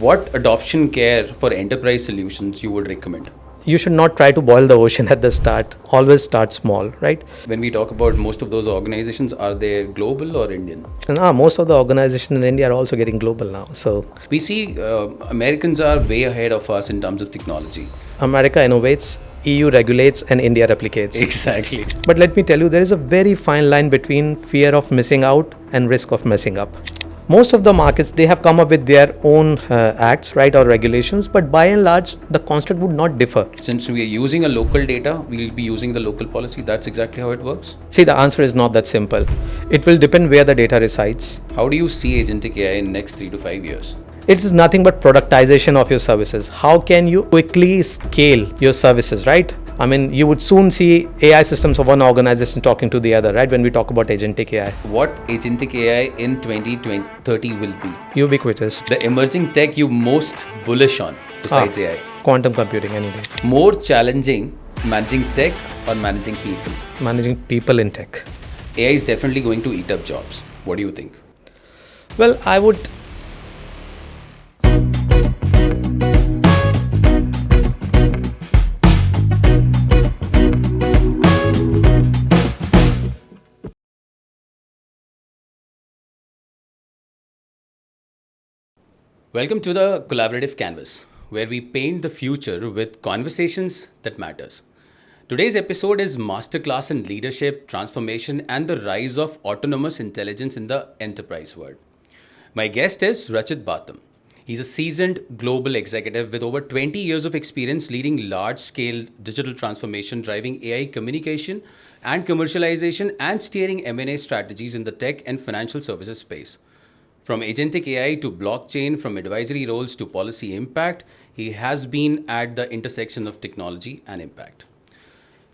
What adoption care for enterprise solutions you would recommend? You should not try to boil the ocean at the start. Always start small, right? When we talk about most of those organizations, are they global or Indian? And most of the organizations in India are also getting global now. So We see Americans are way ahead of us in terms of technology. America innovates, EU regulates, and India replicates. Exactly. But let me tell you, there is a very fine line between fear of missing out and risk of messing up. Most of the markets, they have come up with their own acts, right, or regulations, but by and large, the construct would not differ. Since we are using a local data, we'll be using the local policy. That's exactly how it works. See, the answer is not that simple. It will depend where the data resides. How do you see Agentic AI in next 3 to 5 years? It is nothing but productization of your services. How can you quickly scale your services, right? I mean, you would soon see AI systems of one organization talking to the other, right? When we talk about Agentic AI. What Agentic AI in 2030 will be? Ubiquitous. The emerging tech you most bullish on besides AI? Quantum computing, any day. More challenging, managing tech or managing people? Managing people in tech. AI is definitely going to eat up jobs. What do you think? Well, I would... Welcome to the collaborative canvas, where we paint the future with conversations that matters. Today's episode is Masterclass in Leadership, Transformation, and the Rise of Autonomous Intelligence in the Enterprise World. My guest is Rachit Batham. He's a seasoned global executive with over 20 years of experience leading large-scale digital transformation, driving AI communication and commercialization, and steering M&A strategies in the tech and financial services space. From Agentic AI to blockchain, from advisory roles to policy impact, he has been at the intersection of technology and impact.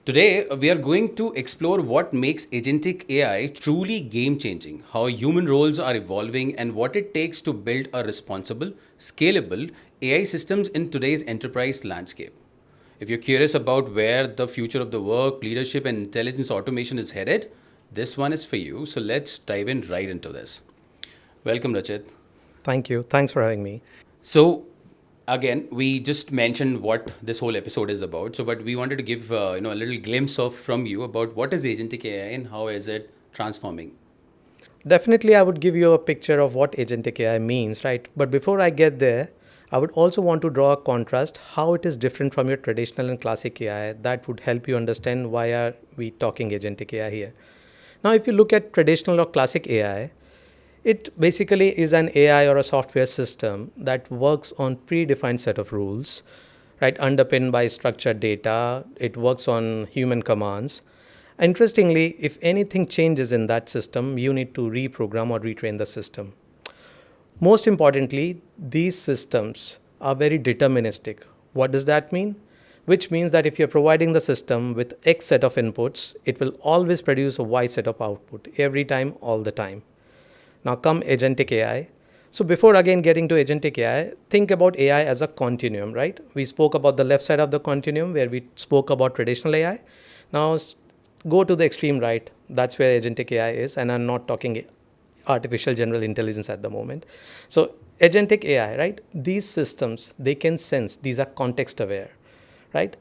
Today, we are going to explore what makes Agentic AI truly game-changing, how human roles are evolving, and what it takes to build a responsible, scalable AI systems in today's enterprise landscape. If you're curious about where the future of the work, leadership, and intelligence automation is headed, this one is for you. So let's dive in right into this. Welcome, Rachit. Thank you. Thanks for having me. So, again, we just mentioned what this whole episode is about. So, but we wanted to give a little glimpse of from you about what is Agentic AI and how is it transforming. Definitely, I would give you a picture of what Agentic AI means, right? But before I get there, I would also want to draw a contrast how it is different from your traditional and classic AI. That would help you understand why are we talking Agentic AI here. Now, if you look at traditional or classic AI, it basically is an AI or a software system that works on predefined set of rules, right? Underpinned by structured data. It works on human commands. Interestingly, if anything changes in that system, you need to reprogram or retrain the system. Most importantly, these systems are very deterministic. What does that mean? Which means that if you're providing the system with X set of inputs, it will always produce a Y set of output every time, all the time. Now come Agentic AI. So before again getting to Agentic AI, think about AI as a continuum, right? We spoke about the left side of the continuum where we spoke about traditional AI. Now go to the extreme right. That's where Agentic AI is. And I'm not talking artificial general intelligence at the moment. So Agentic AI, right? These systems, they can sense. These are context aware, right?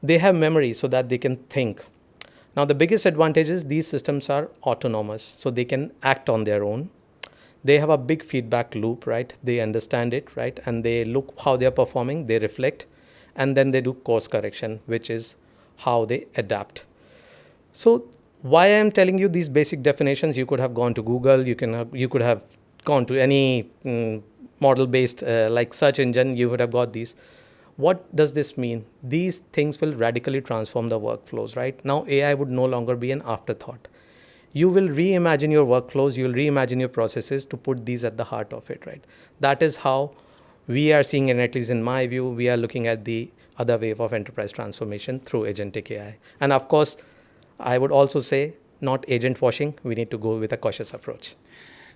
They have memory so that they can think. Now the biggest advantage is these systems are autonomous. So they can act on their own. They have a big feedback loop, right? They understand it, right? And they look how they're performing, they reflect, and then they do course correction, which is how they adapt. So why I'm telling you these basic definitions, you could have gone to Google, you could have gone to any model-based like search engine, you would have got these. What does this mean? These things will radically transform the workflows, right? Now AI would no longer be an afterthought. You will reimagine your workflows, you will reimagine your processes to put these at the heart of it, right? That is how we are seeing, and at least in my view, we are looking at the other wave of enterprise transformation through Agentic AI. And of course, I would also say, not agent washing, we need to go with a cautious approach.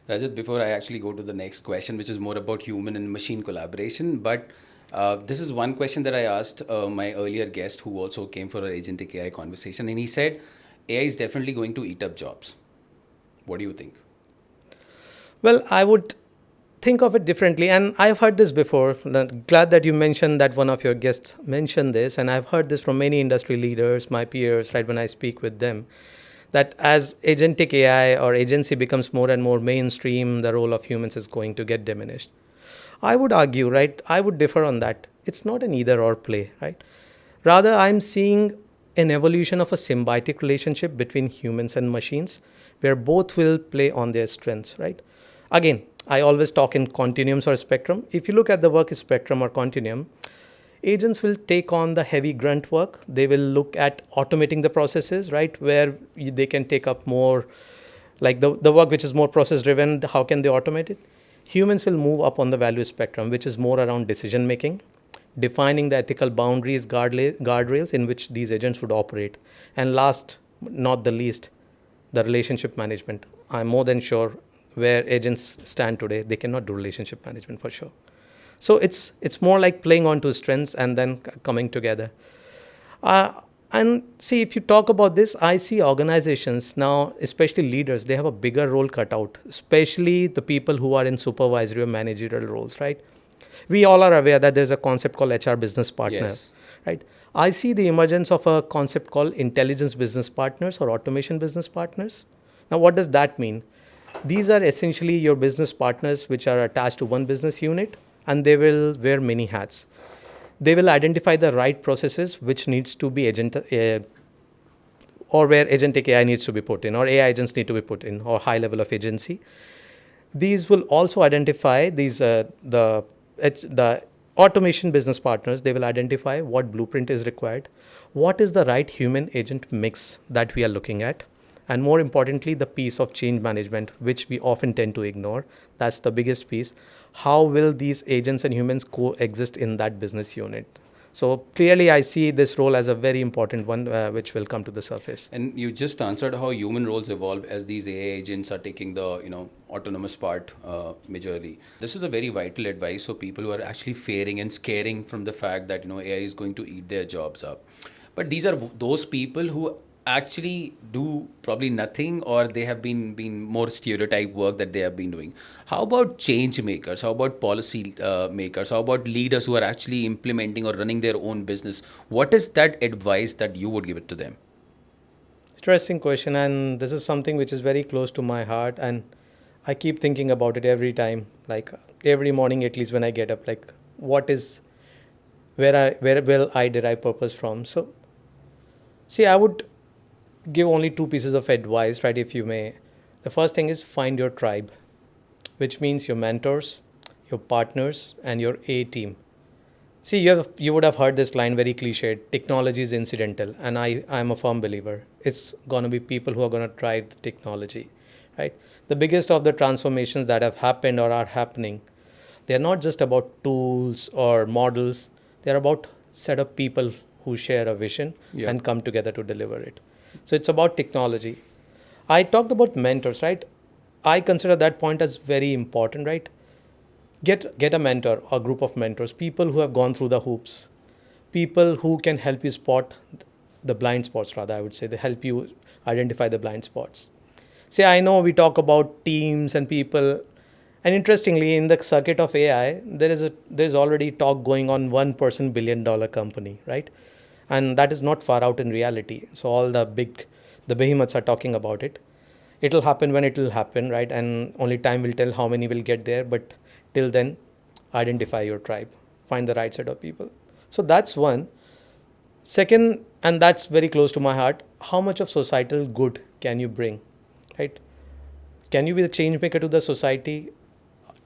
Rajat, before I actually go to the next question, which is more about human and machine collaboration, but this is one question that I asked my earlier guest who also came for an Agentic AI conversation, and he said, AI is definitely going to eat up jobs. What do you think? Well, I would think of it differently. And I've heard this before. Glad that you mentioned that one of your guests mentioned this. And I've heard this from many industry leaders, my peers, right, when I speak with them, that as agentic AI or agency becomes more and more mainstream, the role of humans is going to get diminished. I would argue, right, I would differ on that. It's not an either or play, right? Rather, I'm seeing an evolution of a symbiotic relationship between humans and machines where both will play on their strengths, right? Again, I always talk in continuums or spectrum. If you look at the work spectrum or continuum, agents will take on the heavy grunt work. They will look at automating the processes, right? Where they can take up more, like the work which is more process driven, how can they automate it? Humans will move up on the value spectrum, which is more around decision making, defining the ethical boundaries, guardrails in which these agents would operate. And last, not the least, the relationship management. I'm more than sure where agents stand today, they cannot do relationship management for sure. So it's more like playing onto strengths and then coming together. And see, if you talk about this, I see organizations now, especially leaders, they have a bigger role cut out, especially the people who are in supervisory or managerial roles, right? We all are aware that there's a concept called HR business partner, Yes. right? I see the emergence of a concept called intelligence business partners or automation business partners. Now, what does that mean? These are essentially your business partners which are attached to one business unit, and they will wear many hats. They will identify the right processes which needs to be or where agentic AI needs to be put in, or AI agents need to be put in, or high level of agency. These will also identify the automation business partners. They will identify what blueprint is required, what is the right human agent mix that we are looking at, and more importantly, the piece of change management, which we often tend to ignore. That's the biggest piece. How will these agents and humans coexist in that business unit? So clearly, I see this role as a very important one, which will come to the surface. And you just answered how human roles evolve as these AI agents are taking the autonomous part majorly. This is a very vital advice for people who are actually fearing and scaring from the fact that AI is going to eat their jobs up. But these are those people who actually do probably nothing, or they have been more stereotype work that they have been doing. How about change makers? How about policy makers? How about leaders who are actually implementing or running their own business? What is that advice that you would give it to them? Interesting question, and this is something which is very close to my heart, and I keep thinking about it every time, like every morning at least when I get up, like what is where will I derive purpose from? So, see, I would give only two pieces of advice, right? If you may, the first thing is find your tribe, which means your mentors, your partners, and your A team. See, you would have heard this line very cliched, technology is incidental. And I'm a firm believer. It's going to be people who are going to drive the technology, right? The biggest of the transformations that have happened or are happening, they're not just about tools or models. They're about set of people who share a vision and come together to deliver it. So it's about technology. I talked about mentors, right? I consider that point as very important, right? Get a mentor, a group of mentors, people who have gone through the hoops, people who can help you spot the blind spots, rather, I would say. They help you identify the blind spots. See, I know we talk about teams and people, and interestingly, in the circuit of AI, there's already talk going on $1 billion company, right? And that is not far out in reality. So all the behemoths are talking about it. It'll happen when it will happen, right? And only time will tell how many will get there. But till then, identify your tribe, find the right set of people. So that's one. Second, and that's very close to my heart, how much of societal good can you bring, right? Can you be the change maker to the society?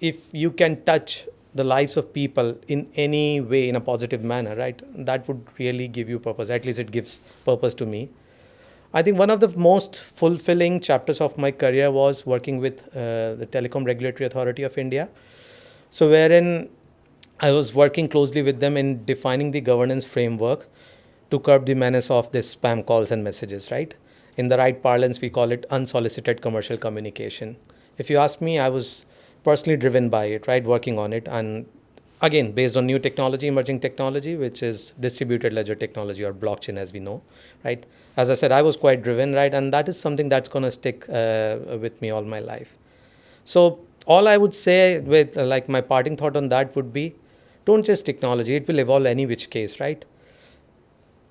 If you can touch the lives of people in any way in a positive manner, right? That would really give you purpose. At least it gives purpose to me. I think one of the most fulfilling chapters of my career was working with the Telecom Regulatory Authority of India. So wherein I was working closely with them in defining the governance framework to curb the menace of this spam calls and messages, right? In the right parlance, we call it unsolicited commercial communication. If you ask me, I was personally driven by it, right? Working on it. And again, based on new technology, emerging technology, which is distributed ledger technology or blockchain, as we know, right? As I said, I was quite driven, right? And that is something that's going to stick with me all my life. So all I would say with like my parting thought on that would be, don't chase technology. It will evolve any which case, right?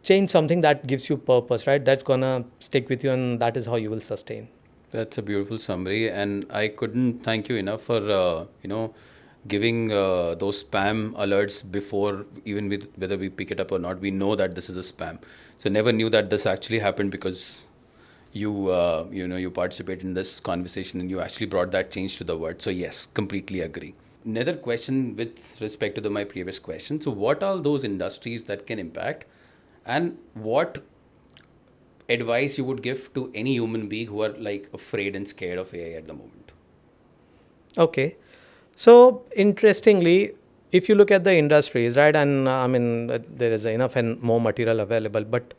Change something that gives you purpose, right? That's gonna stick with you, and that is how you will sustain. That's a beautiful summary, and I couldn't thank you enough for giving those spam alerts before even with whether we pick it up or not. We know that this is a spam, so never knew that this actually happened because you participated in this conversation and you actually brought that change to the word. So yes, completely agree. Another question with respect to my previous question. So what are those industries that can impact, and what advice you would give to any human being who are like afraid and scared of AI at the moment? Okay. So interestingly, if you look at the industries, right, and there is enough and more material available, but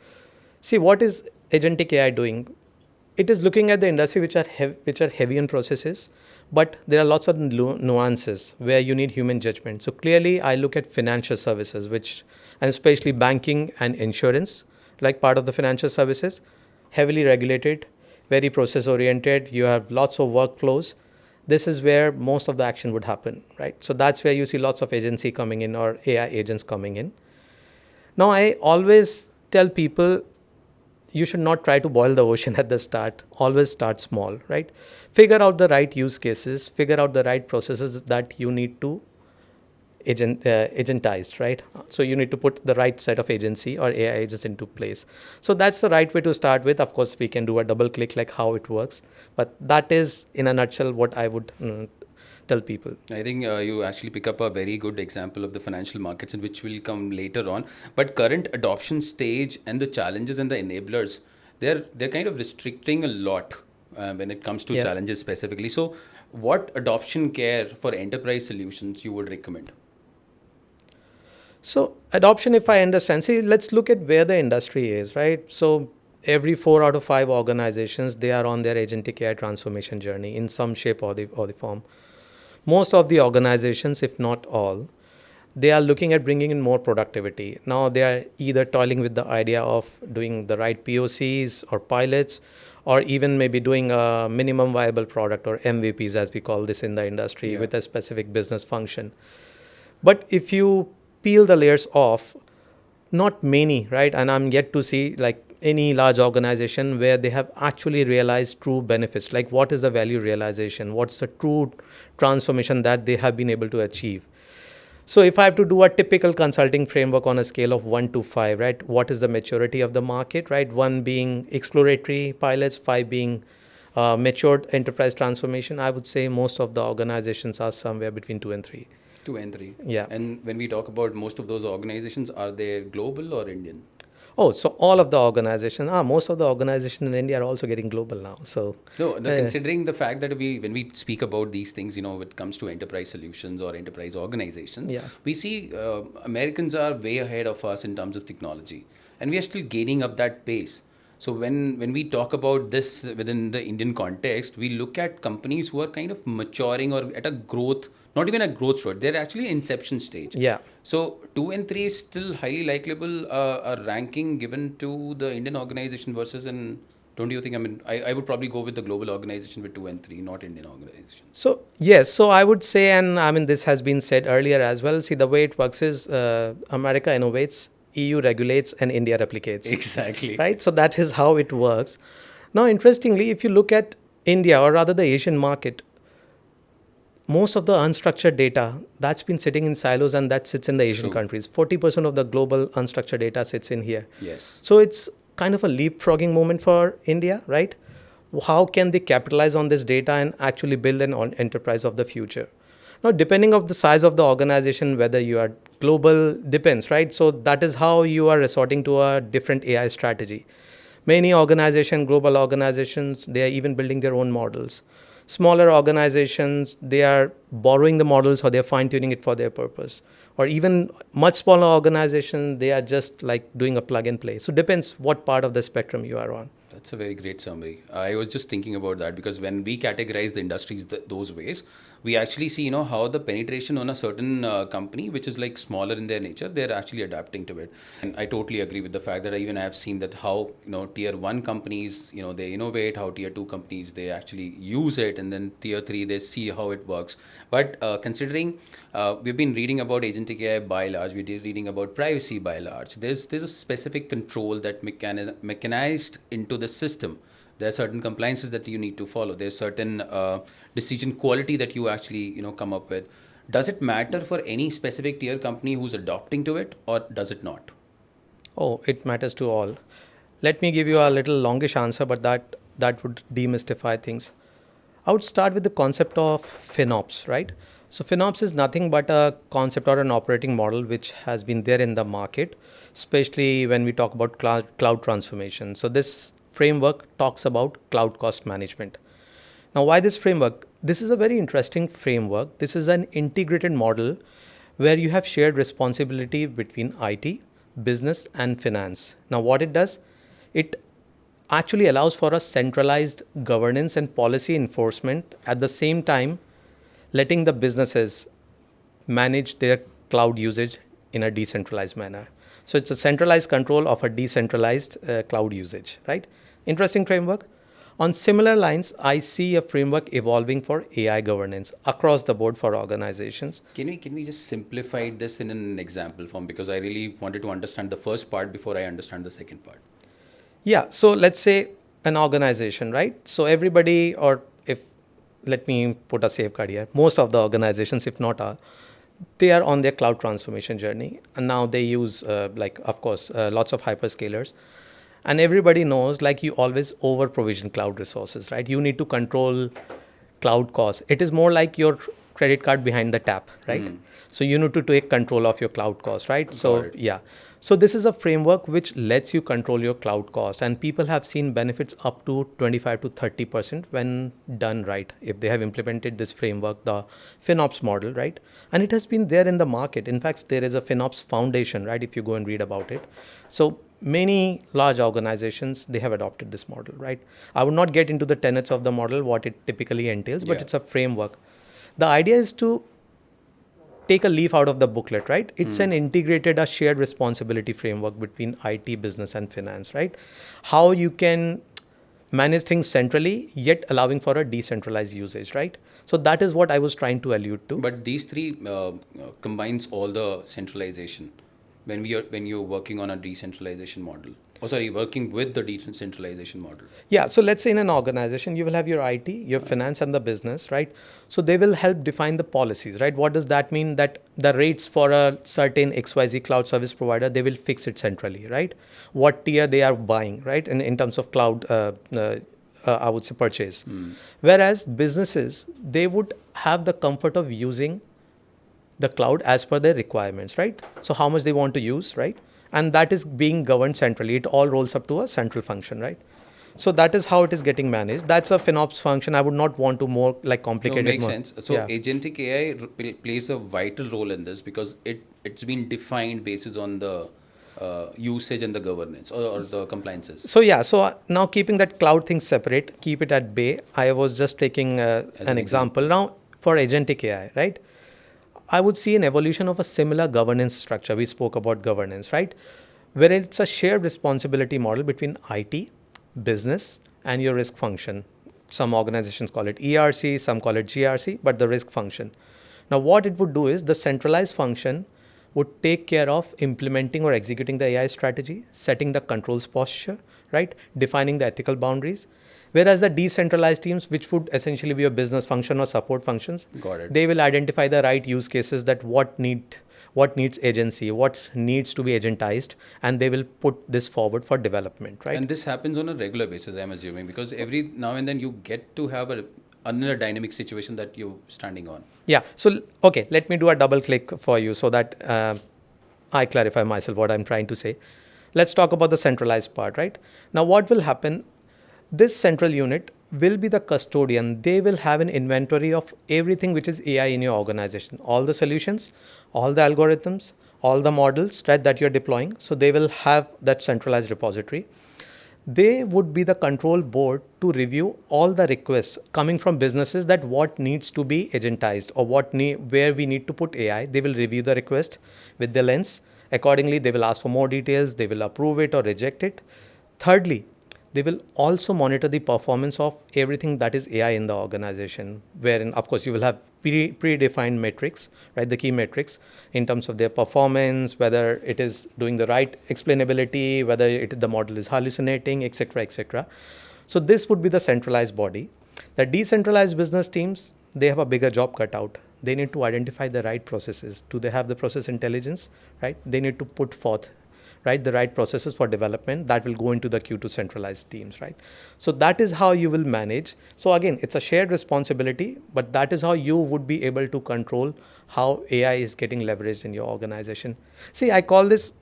see what is agentic AI doing? It is looking at the industry which are heavy on processes, but there are lots of nuances where you need human judgment. So clearly, I look at financial services, and especially banking and insurance, like part of the financial services, heavily regulated, very process oriented. You have lots of workflows. This is where most of the action would happen, right? So that's where you see lots of agency coming in or AI agents coming in. Now, I always tell people you should not try to boil the ocean at the start. Always start small, right? Figure out the right use cases, figure out the right processes that you need to agentized, right? So you need to put the right set of agency or AI agents into place. So that's the right way to start with. Of course, we can do a double click like how it works, but that is in a nutshell what I would tell people. I think you actually pick up a very good example of the financial markets, in which will come later on. But current adoption stage and the challenges and the enablers, they're kind of restricting a lot when it comes to Yeah. challenges specifically. So, what adoption care for enterprise solutions you would recommend? So adoption, if I understand, see, let's look at where the industry is, right? So every 4 out of 5 organizations, they are on their agentic AI transformation journey in some shape or the form. Most of the organizations, if not all, they are looking at bringing in more productivity. Now they are either toiling with the idea of doing the right POCs or pilots, or even maybe doing a minimum viable product or MVPs, as we call this in the industry, with a specific business function. But if you peel the layers off, not many, right? And I'm yet to see like any large organization where they have actually realized true benefits. Like what is the value realization? What's the true transformation that they have been able to achieve? So if I have to do a typical consulting framework on a scale of 1 to 5, right? What is the maturity of the market, right? 1 being exploratory pilots, 5 being matured enterprise transformation. I would say most of the organizations are somewhere between 2 and 3. 2 and 3. Yeah. And when we talk about most of those organizations, are they global or Indian? Oh, so all of the organizations, most of the organizations in India are also getting global now. So No, considering the fact that when we speak about these things, when it comes to enterprise solutions or enterprise organizations, Yeah. we see Americans are way ahead of us in terms of technology, and we are still gaining up that pace. So when we talk about this within the Indian context, we look at companies who are kind of maturing or at a growth, not even a growth stage, they're actually inception stage. Yeah. So 2 and 3 is still highly likable a ranking given to the Indian organization versus an. Don't you think? I mean, I would probably go with the global organization with 2 and 3, not Indian organization. So yes, so I would say, and I mean this has been said earlier as well. See, the way it works is America innovates, EU regulates, and India replicates. Exactly. Right. So that is how it works. Now, interestingly, if you look at India, or rather the Asian market, most of the unstructured data that's been sitting in silos, and that sits in the Asian True. countries. 40% of the global unstructured data sits in here. Yes. So it's kind of a leapfrogging moment for India, right? How can they capitalize on this data and actually build an enterprise of the future? Now, depending of the size of the organization, whether you are global, depends, right? So that is how you are resorting to a different AI strategy. Many organizations, global organizations, they are even building their own models. Smaller organizations, they are borrowing the models or they're fine-tuning it for their purpose. Or even much smaller organizations, they are just like doing a plug and play. So depends what part of the spectrum you are on. That's a very great summary. I was just thinking about that because when we categorize the industries those ways, we actually see, how the penetration on a certain company, which is like smaller in their nature, they're actually adapting to it. And I totally agree with the fact that I have seen that how, tier one companies, they innovate, how tier two companies, they actually use it, and then tier three, they see how it works. But considering we've been reading about agentic AI by large, we did reading about privacy by large. There's a specific control that mechanized into the system. There are certain compliances that you need to follow. There's certain decision quality that you actually come up with. Does it matter for any specific tier company who's adopting to it, or does it not? Oh, it matters to all. Let me give you a little longish answer, but that would demystify things. I would start with the concept of FinOps, right? So FinOps is nothing but a concept or an operating model which has been there in the market, especially when we talk about cloud transformation. So this framework talks about cloud cost management. Now, why this framework? This is a very interesting framework. This is an integrated model where you have shared responsibility between IT, business, and finance. Now, what it does, it actually allows for a centralized governance and policy enforcement at the same time letting the businesses manage their cloud usage in a decentralized manner. So it's a centralized control of a decentralized cloud usage, right? Interesting framework. On similar lines, I see a framework evolving for AI governance across the board for organizations. Can we just simplify this in an example form, because I really wanted to understand the first part before I understand the second part. Yeah, so let's say an organization, right? So everybody, or if, let me put a safeguard here, most of the organizations, if not all, they are on their cloud transformation journey. And now they use, of course, lots of hyperscalers. And everybody knows, like, you always over provision cloud resources, right? You need to control cloud costs. It is more like your credit card behind the tap, right? So you need to take control of your cloud costs, right? So yeah. So this is a framework which lets you control your cloud cost, and people have seen benefits up to 25 to 30% when done right. If they have implemented this framework, the FinOps model, right? And it has been there in the market. In fact, there is a FinOps foundation, right? If you go and read about it. So many large organizations, they have adopted this model, right? I would not get into the tenets of the model, what it typically entails, but it's a framework. The idea is to take a leaf out of the booklet, right? It's an integrated, a shared responsibility framework between IT, business, and finance, right? How you can manage things centrally, yet allowing for a decentralized usage, right? So that is what I was trying to allude to. But these three combines all the centralization when you're working on a decentralization model. Working with the decentralization model. Yeah, so let's say in an organization, you will have your IT, your finance, and the business, right? So they will help define the policies, right? What does that mean? That the rates for a certain XYZ cloud service provider, they will fix it centrally, right? What tier they are buying, right? In terms of cloud, I would say purchase. Whereas businesses, they would have the comfort of using the cloud as per their requirements, right? So how much they want to use, right? And that is being governed centrally. It all rolls up to a central function, right? So that is how it is getting managed. That's a FinOps function. I would not want to more like complicate No, it makes more. sense. So agentic AI plays a vital role in this because it's been defined based on the usage and the governance or the compliances. So yeah, so now keeping that cloud thing separate, keep it at bay. I was just taking an example. Now for agentic AI, right? I would see an evolution of a similar governance structure. We spoke about governance, right? Where it's a shared responsibility model between IT, business, and your risk function. Some organizations call it ERC, some call it GRC, but the risk function. Now, what it would do is the centralized function would take care of implementing or executing the AI strategy, setting the controls posture, right? Defining the ethical boundaries. Whereas the decentralized teams, which would essentially be a business function or support functions, they will identify the right use cases, that what needs agency, what needs to be agentized, and they will put this forward for development, right? And this happens on a regular basis, I'm assuming, because every now and then you get to have another dynamic situation that you're standing on. Yeah. So, okay, let me do a double click for you so that I clarify myself what I'm trying to say. Let's talk about the centralized part, right? Now, what will happen? This central unit will be the custodian. They will have an inventory of everything which is AI in your organization, all the solutions, all the algorithms, all the models, right, that you're deploying. So they will have that centralized repository. They would be the control board to review all the requests coming from businesses that what needs to be agentized or where we need to put AI. They will review the request with the lens. Accordingly, they will ask for more details. They will approve it or reject it. Thirdly, they will also monitor the performance of everything that is AI in the organization, wherein, of course, you will have predefined metrics, right? The key metrics in terms of their performance, whether it is doing the right explainability, whether the model is hallucinating, etc., etc. So this would be the centralized body. The decentralized business teams, they have a bigger job cut out. They need to identify the right processes. Do they have the process intelligence, right? They need to put forth, right, the right processes for development that will go into the queue to centralized teams, right? So that is how you will manage. So again, it's a shared responsibility, but that is how you would be able to control how AI is getting leveraged in your organization. See, I call this,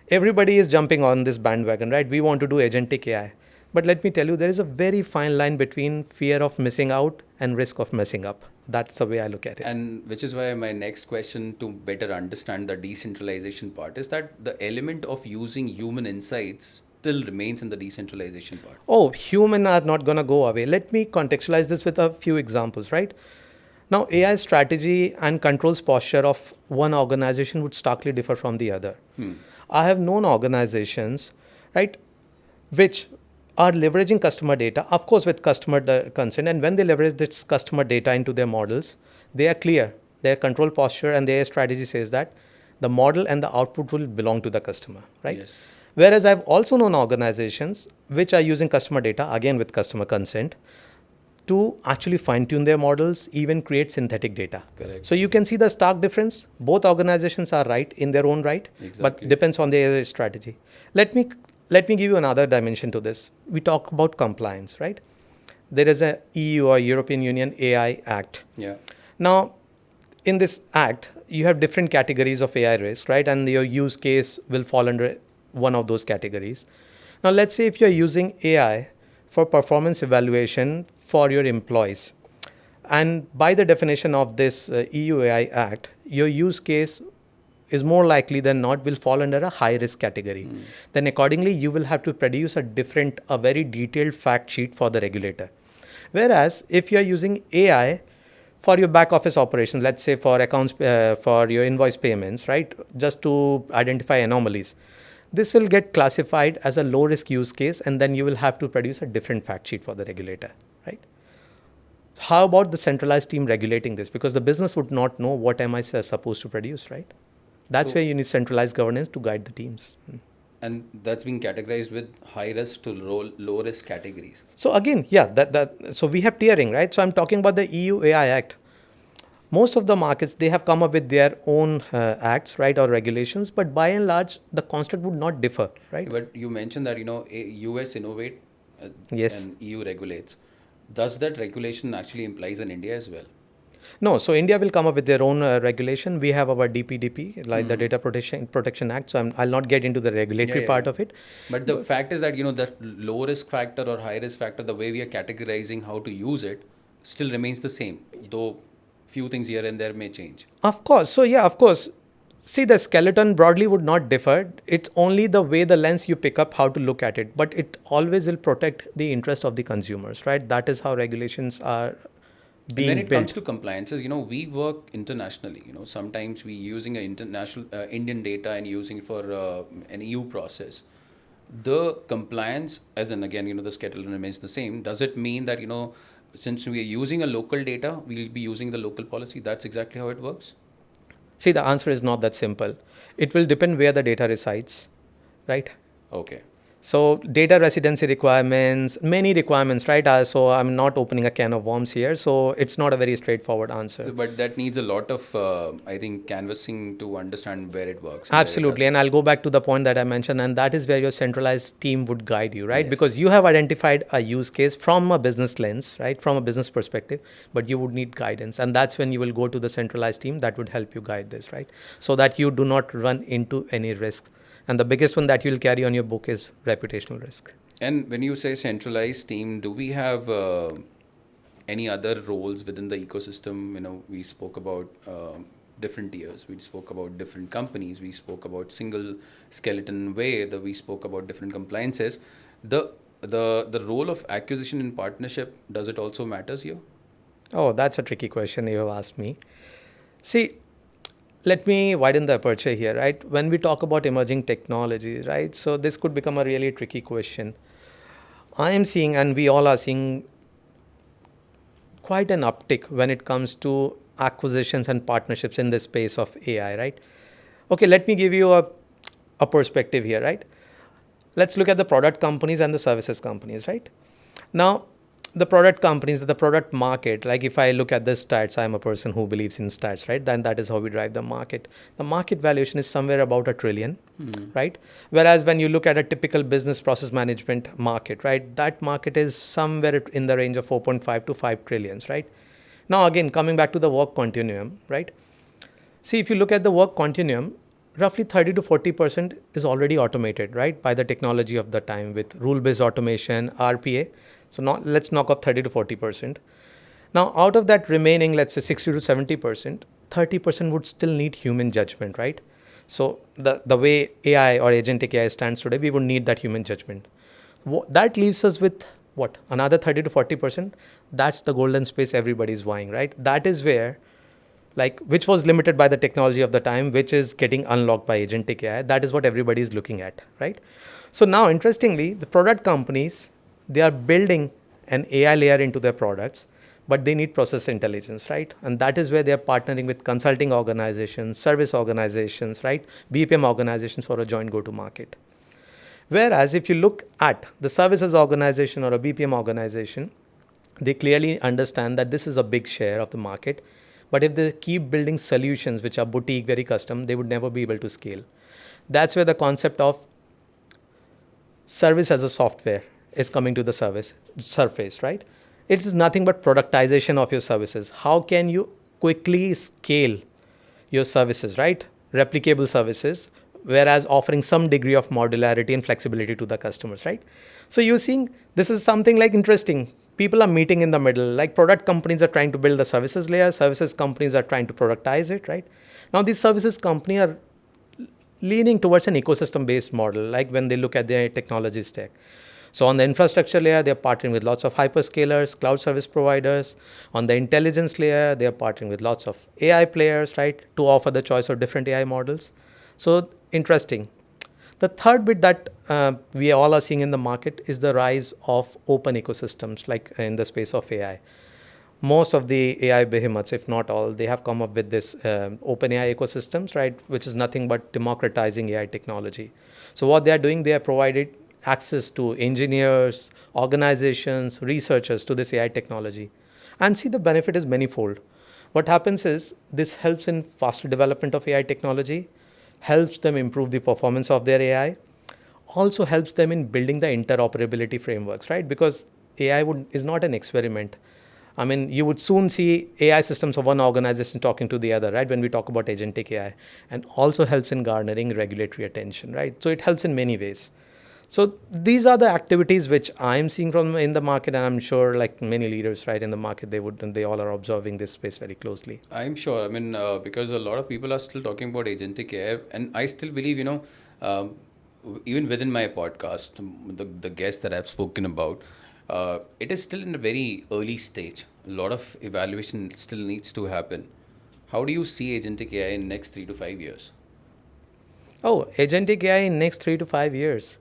everybody is jumping on this bandwagon, right? We want to do agentic AI. But let me tell you, there is a very fine line between fear of missing out and risk of messing up. That's the way I look at it. And which is why my next question, to better understand the decentralization part, is that the element of using human insights still remains in the decentralization part. Oh, human are not going to go away. Let me contextualize this with a few examples, right? Now, AI strategy and controls posture of one organization would starkly differ from the other. I have known organizations, right, which are leveraging customer data, of course, with customer consent. And when they leverage this customer data into their models, they are clear. Their control posture and their strategy says that the model and the output will belong to the customer, right? Yes. Whereas I've also known organizations which are using customer data, again with customer consent, to actually fine tune their models, even create synthetic data. Correct. So you can see the stark difference. Both organizations are right in their own right, but Exactly. depends on their strategy. Let me give you another dimension to this. We talk about compliance, right? There is a EU or European Union AI Act. Yeah. Now, in this act, you have different categories of AI risk, right? And your use case will fall under one of those categories. Now, let's say if you're using AI for performance evaluation for your employees, and by the definition of this EU AI Act, your use case is more likely than not will fall under a high risk category. Then accordingly, you will have to produce a very detailed fact sheet for the regulator. Whereas if you're using AI for your back office operations, let's say for accounts, for your invoice payments, right, just to identify anomalies, this will get classified as a low risk use case, and then you will have to produce a different fact sheet for the regulator, right? How about the centralized team regulating this? Because the business would not know what am I supposed to produce, right? That's So- where you need centralized governance to guide the teams. And that's being categorized with high risk to low risk categories. So again, yeah, so we have tiering, right? So I'm talking about the EU AI Act. Most of the markets, they have come up with their own acts, right, or regulations, but by and large, the construct would not differ, right? But you mentioned that US innovate uh, Yes. and EU regulates. Does that regulation actually implies in India as well? No, so India will come up with their own regulation. We have our DPDP, like the Data Protection Act. So I'll not get into the regulatory part of it. But the fact is that that low risk factor or high risk factor, the way we are categorizing how to use it, still remains the same. Though few things here and there may change. Of course. So yeah, of course. See, the skeleton broadly would not differ. It's only the way the lens you pick up how to look at it. But it always will protect the interest of the consumers, right? That is how regulations are being And when it built. comes to compliances, we work internationally. Sometimes we using a international Indian data and using it for an EU process. The compliance, as in again, the skeleton remains the same. Does it mean that since we are using a local data, we'll be using the local policy? That's exactly how it works. See, the answer is not that simple. It will depend where the data resides, right? Okay. So data residency requirements, many requirements, right? So I'm not opening a can of worms here. So it's not a very straightforward answer. But that needs a lot of, I think, canvassing to understand where it works. Absolutely. And I'll go back to the point that I mentioned, and that is where your centralized team would guide you, right? Yes. Because you have identified a use case from a business lens, right? From a business perspective, but you would need guidance. And that's when you will go to the centralized team that would help you guide this, right? So that you do not run into any risks. And the biggest one that you will carry on your book is reputational risk. And when you say centralized team, do we have any other roles within the ecosystem? We spoke about different tiers. We spoke about different companies. We spoke about single skeleton way. That we spoke about different compliances. The role of acquisition in partnership, does it also matters here? Oh, that's a tricky question you have asked me. See, let me widen the aperture here, right? When we talk about emerging technology, right? So this could become a really tricky question. I am seeing, and we all are seeing, quite an uptick when it comes to acquisitions and partnerships in the space of AI, right? Okay, let me give you a perspective here, right? Let's look at the product companies and the services companies, right? Now, the product companies, the product market, like if I look at the stats, I'm a person who believes in stats, right? Then that is how we drive the market. The market valuation is somewhere about $1 trillion, right? Whereas when you look at a typical business process management market, right, that market is somewhere in the range of 4.5 to 5 trillions, right? Now, again, coming back to the work continuum, right? See, if you look at the work continuum, roughly 30 to 40% is already automated, right, by the technology of the time with rule-based automation, RPA. So let's knock off 30 to 40%. Now, out of that remaining, let's say 60 to 70%, 30% would still need human judgment, right? So the way AI or agentic AI stands today, we would need that human judgment. That leaves us with what? Another 30 to 40%. That's the golden space everybody's vying, right? That is where, like, which was limited by the technology of the time, which is getting unlocked by agentic AI. That is what everybody is looking at, right? So now, interestingly, the product companies, they are building an AI layer into their products, but they need process intelligence, right? And that is where they are partnering with consulting organizations, service organizations, right? BPM organizations for a joint go-to-market. Whereas if you look at the services organization or a BPM organization, they clearly understand that this is a big share of the market. But if they keep building solutions which are boutique, very custom, they would never be able to scale. That's where the concept of service as a software is coming to the surface, right? It is nothing but productization of your services. How can you quickly scale your services, right? Replicable services, whereas offering some degree of modularity and flexibility to the customers, right? So you're seeing this is something like interesting. People are meeting in the middle. Like product companies are trying to build the services layer, services companies are trying to productize it, right? Now these services companies are leaning towards an ecosystem-based model, like when they look at their technology stack. So on the infrastructure layer, they're partnering with lots of hyperscalers, cloud service providers. On the intelligence layer, they're partnering with lots of AI players, right, to offer the choice of different AI models. So interesting. The third bit that we all are seeing in the market is the rise of open ecosystems, like in the space of AI. Most of the AI behemoths, if not all, they have come up with this open AI ecosystems, right, which is nothing but democratizing AI technology. So what they are doing, they are provided access to engineers, organizations, researchers to this AI technology. And see, the benefit is manifold. What happens is this helps in faster development of AI technology, helps them improve the performance of their AI, also helps them in building the interoperability frameworks, right? Because AI is not an experiment. I mean, you would soon see AI systems of one organization talking to the other, right? When we talk about agentic AI, and also helps in garnering regulatory attention, right? So it helps in many ways. So these are the activities which I'm seeing from in the market, and I'm sure like many leaders, right, in the market, they all are observing this space very closely. I'm sure. I mean, because a lot of people are still talking about agentic AI, and I still believe, um, even within my podcast, the guests that I've spoken about, it is still in a very early stage. A lot of evaluation still needs to happen. How do you see agentic AI in next 3 to 5 years? Oh, agentic AI in next 3 to 5 years.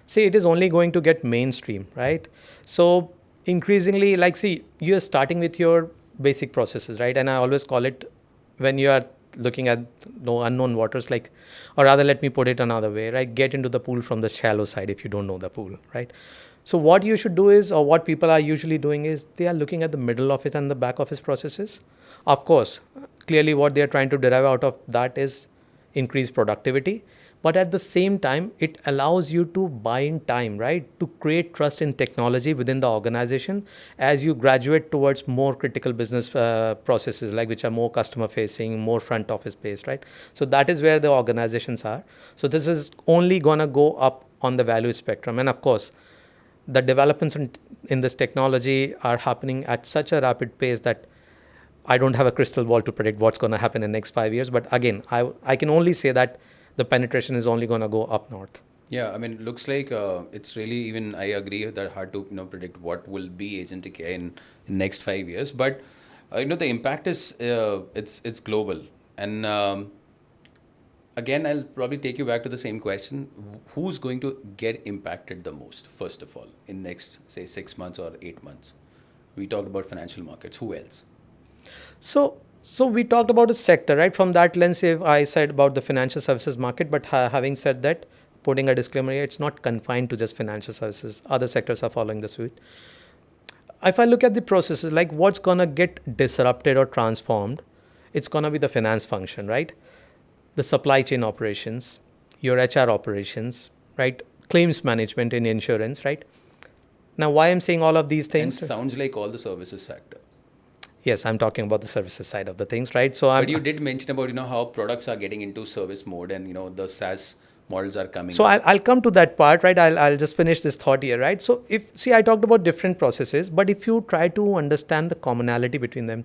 See, it is only going to get mainstream, right? So increasingly, like, see, you're starting with your basic processes, right? And I always call it, when you are looking at no unknown waters, like, or rather, let me put it another way, right? Get into the pool from the shallow side if you don't know the pool, right? So what you should do is, or what people are usually doing is, they are looking at the middle of it and the back office processes. Of course, clearly what they are trying to derive out of that is increased productivity, but at the same time it allows you to buy in time, right, to create trust in technology within the organization as you graduate towards more critical business processes, like which are more customer facing, more front office based, right? So that is where the organizations are. So this is only going to go up on the value spectrum. And of course, the developments in this technology are happening at such a rapid pace that I don't have a crystal ball to predict what's going to happen in the next 5 years. But again, I can only say that the penetration is only going to go up north. Yeah, I mean, looks like it's really even. I agree that hard to predict what will be agentic AI in next 5 years. But the impact is it's global, and again, I'll probably take you back to the same question: who's going to get impacted the most? First of all, in next say 6 months or 8 months, we talked about financial markets. Who else? So we talked about a sector, right? From that lens, if I said about the financial services market, but having said that, putting a disclaimer here, it's not confined to just financial services. Other sectors are following the suit. If I look at the processes, like what's gonna get disrupted or transformed, it's gonna be the finance function, right? The supply chain operations, your HR operations, right? Claims management in insurance, right? Now, why I'm saying all of these And things? sounds like all the services factor. Yes, I'm talking about the services side of the things, right? So But you did mention about how products are getting into service mode, and the SaaS models are coming So up. I'll come to that part, right? I'll just finish this thought here, right? So I talked about different processes, but if you try to understand the commonality between them,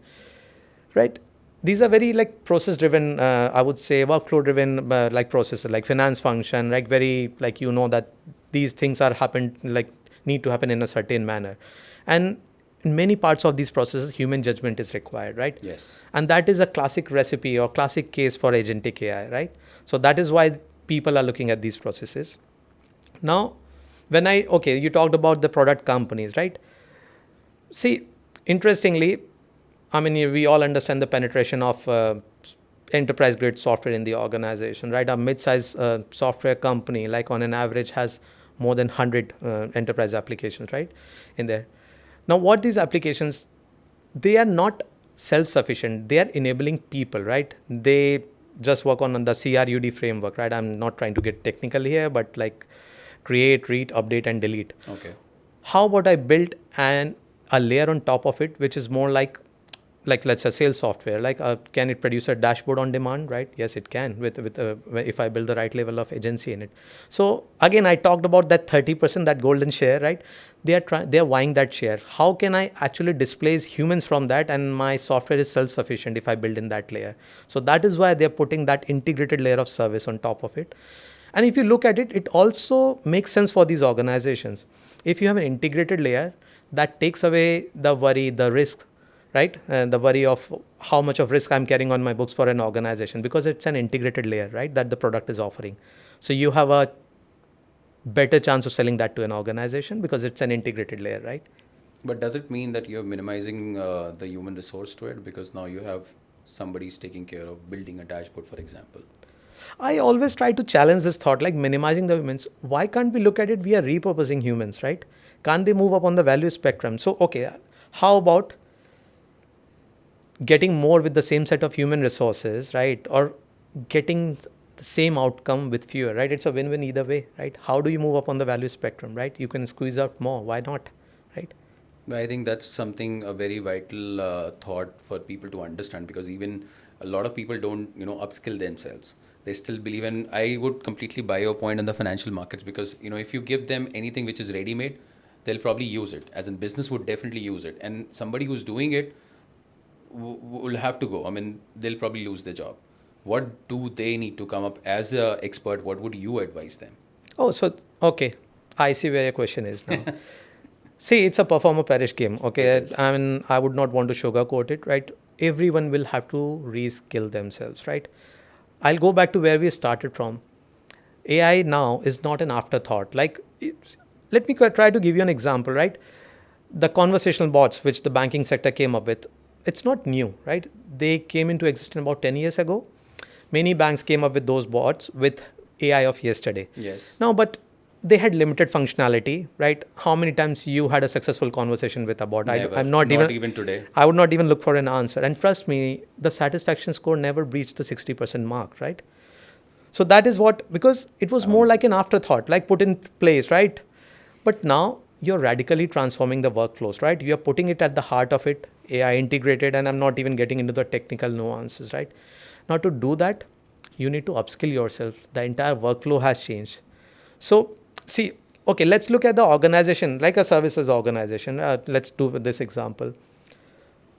right? These are very like process driven, I would say workflow driven, like processes, like finance function, like very like that these things are happen like need to happen in a certain manner, and in many parts of these processes, human judgment is required, right? Yes. And that is a classic recipe or classic case for agentic AI, right? So that is why people are looking at these processes. Now, you talked about the product companies, right? See, interestingly, I mean, we all understand the penetration of enterprise grade software in the organization, right? A mid-sized software company, like on an average, has more than 100 enterprise applications, right? In there. Now, what these applications, they are not self-sufficient. They are enabling people, right? They just work on the CRUD framework, right? I'm not trying to get technical here, but like create, read, update, and delete. Okay. How about I build a layer on top of it, which is more like let's say sales software, like can it produce a dashboard on demand, right? Yes, it can with if I build the right level of agency in it. So again, I talked about that 30%, that golden share, right? They are buying that share. How can I actually displace humans from that, and my software is self sufficient if I build in that layer? So that is why they're putting that integrated layer of service on top of it. And if you look at it, it also makes sense for these organizations. If you have an integrated layer, that takes away the worry, the risk, right? And the worry of how much of risk I'm carrying on my books for an organization, because it's an integrated layer, right? That the product is offering. So you have a better chance of selling that to an organization because it's an integrated layer, right? But does it mean that you're minimizing the human resource to it, because now you have somebody's taking care of building a dashboard, for example? I always try to challenge this thought, like minimizing the humans. Why can't we look at it? We are repurposing humans, right? Can't they move up on the value spectrum? So, okay, how about getting more with the same set of human resources, right? Or getting the same outcome with fewer, right? It's a win-win either way, right? How do you move up on the value spectrum, right? You can squeeze out more. Why not, right? I think that's something a very vital thought for people to understand, because even a lot of people don't upskill themselves. They still believe, and I would completely buy your point on the financial markets, because if you give them anything which is ready made, they'll probably use it. As in business would definitely use it, and somebody who's doing it will have to go. I mean, they'll probably lose their job. What do they need to come up as an expert? What would you advise them? Oh, so, okay. I see where your question is now. See, it's a performer perish game. Okay. It is. I mean, I would not want to sugarcoat it, right? Everyone will have to reskill themselves, right? I'll go back to where we started from. AI now is not an afterthought. Let me try to give you an example, right? The conversational bots, which the banking sector came up with, it's not new, right? They came into existence about 10 years ago. Many banks came up with those bots with AI of yesterday. Yes. Now, but they had limited functionality, right? How many times you had a successful conversation with a bot? Never. I'm not even today. I would not even look for an answer. And trust me, the satisfaction score never breached the 60% mark, right? So that is what, because it was more like an afterthought, like put in place, right? But now you're radically transforming the workflows, right? You're putting it at the heart of it, AI integrated, and I'm not even getting into the technical nuances, right? Now to do that, you need to upskill yourself. The entire workflow has changed. So see, okay, let's look at the organization, like a services organization. Let's do this example.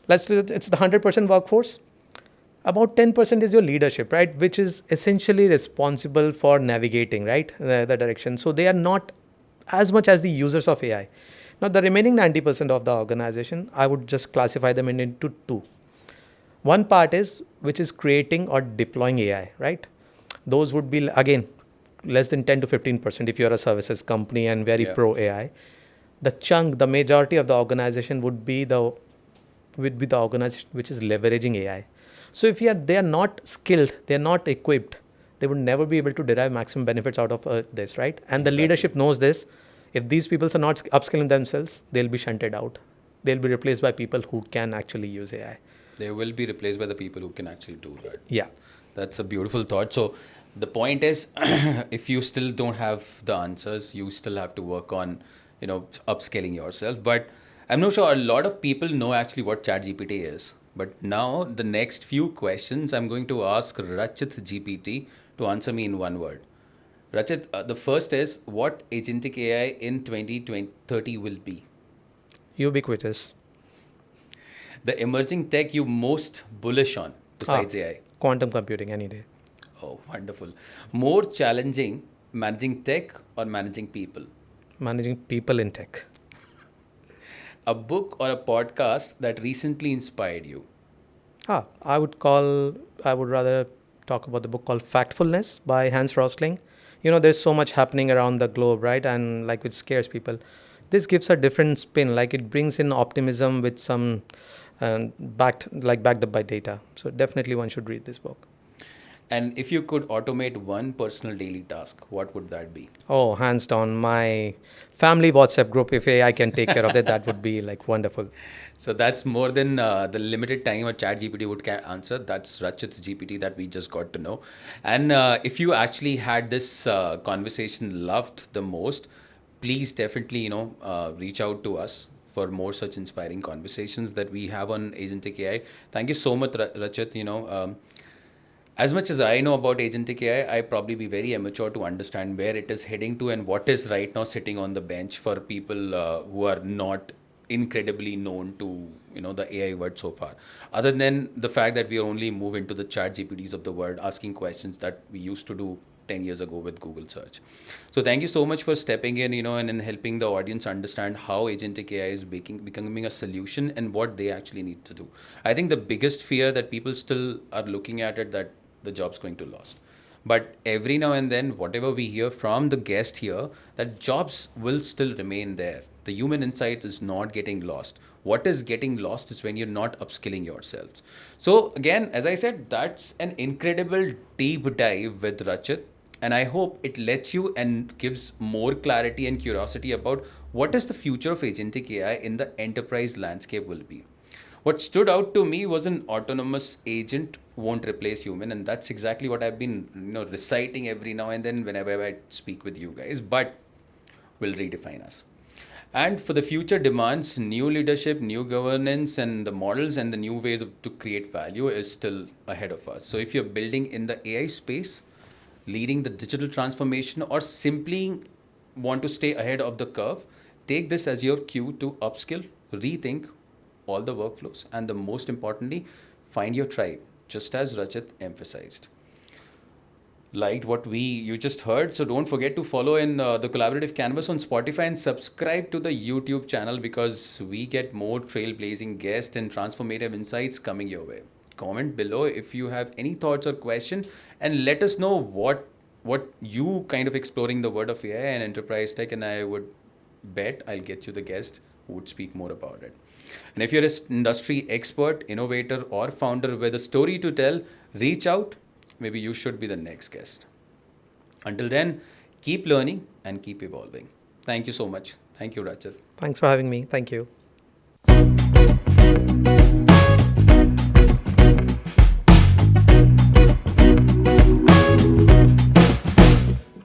It's the 100% workforce. About 10% is your leadership, right? Which is essentially responsible for navigating, right? The direction. So they are not as much as the users of AI. Now, the remaining 90% of the organization, I would just classify them into two. One part is which is creating or deploying AI, right? Those would be, again, less than 10 to 15% if you're a services company and very Yeah. pro AI. The chunk, the majority of the organization would be the organization which is leveraging AI. So if they are not skilled, they are not equipped, they would never be able to derive maximum benefits out of this, right? And the Exactly. leadership knows this. If these people are not upskilling themselves, they'll be shunted out. They'll be replaced by people who can actually use AI. They will be replaced by the people who can actually do that. Yeah. That's a beautiful thought. So the point is, if you still don't have the answers, you still have to work on, upscaling yourself. But I'm not sure a lot of people know actually what ChatGPT is. But now the next few questions I'm going to ask Rachit-GPT to answer me in one word. Rachit, the first is what agentic AI in 2030 will be? Ubiquitous. The emerging tech you most bullish on besides AI? Quantum computing any day. Oh, wonderful. More challenging managing tech or managing people? Managing people in tech. A book or a podcast that recently inspired you? I would rather talk about the book called Factfulness by Hans Rosling. There's so much happening around the globe, right? And like which scares people. This gives a different spin, like it brings in optimism with some backed up by data. So definitely one should read this book. And if you could automate one personal daily task, what would that be? Oh, hands down, my family WhatsApp group. If AI can take care of it, that would be like wonderful. So that's more than the limited time a chat GPT would answer. That's Rachit GPT that we just got to know. And if you actually had this conversation loved the most, please definitely, reach out to us for more such inspiring conversations that we have on Agentic AI. Thank you so much, Rachit. As much as I know about Agentic AI, I probably be very immature to understand where it is heading to and what is right now sitting on the bench for people who are not incredibly known to the AI word so far. Other than the fact that we only move into the chat GPTs of the world, asking questions that we used to do 10 years ago with Google search. So thank you so much for stepping in, and in helping the audience understand how agentic AI is becoming a solution and what they actually need to do. I think the biggest fear that people still are looking at it that the job's going to lost. But every now and then, whatever we hear from the guest here, that jobs will still remain there. The human insight is not getting lost. What is getting lost is when you're not upskilling yourselves. So, again, as I said, that's an incredible deep dive with Rachit. And I hope it lets you and gives more clarity and curiosity about what is the future of agentic AI in the enterprise landscape will be. What stood out to me was an autonomous agent won't replace human, and that's exactly what I've been reciting every now and then whenever I speak with you guys, but will redefine us. And for the future demands, new leadership, new governance, and the models and the new ways to create value is still ahead of us. So if you're building in the AI space, leading the digital transformation, or simply want to stay ahead of the curve, take this as your cue to upskill, rethink all the workflows, and the most importantly, find your tribe, just as Rachit emphasized. Liked what you just heard, so don't forget to follow in the collaborative canvas on Spotify and subscribe to the YouTube channel because we get more trailblazing guests and transformative insights coming your way. Comment below if you have any thoughts or question, and let us know what you kind of exploring the world of AI and enterprise tech, and I would bet I'll get you the guest who would speak more about it. And if you're an industry expert, innovator, or founder with a story to tell, reach out. Maybe you should be the next guest. Until then, keep learning and keep evolving. Thank you so much. Thank you, Rachit. Thanks for having me. Thank you.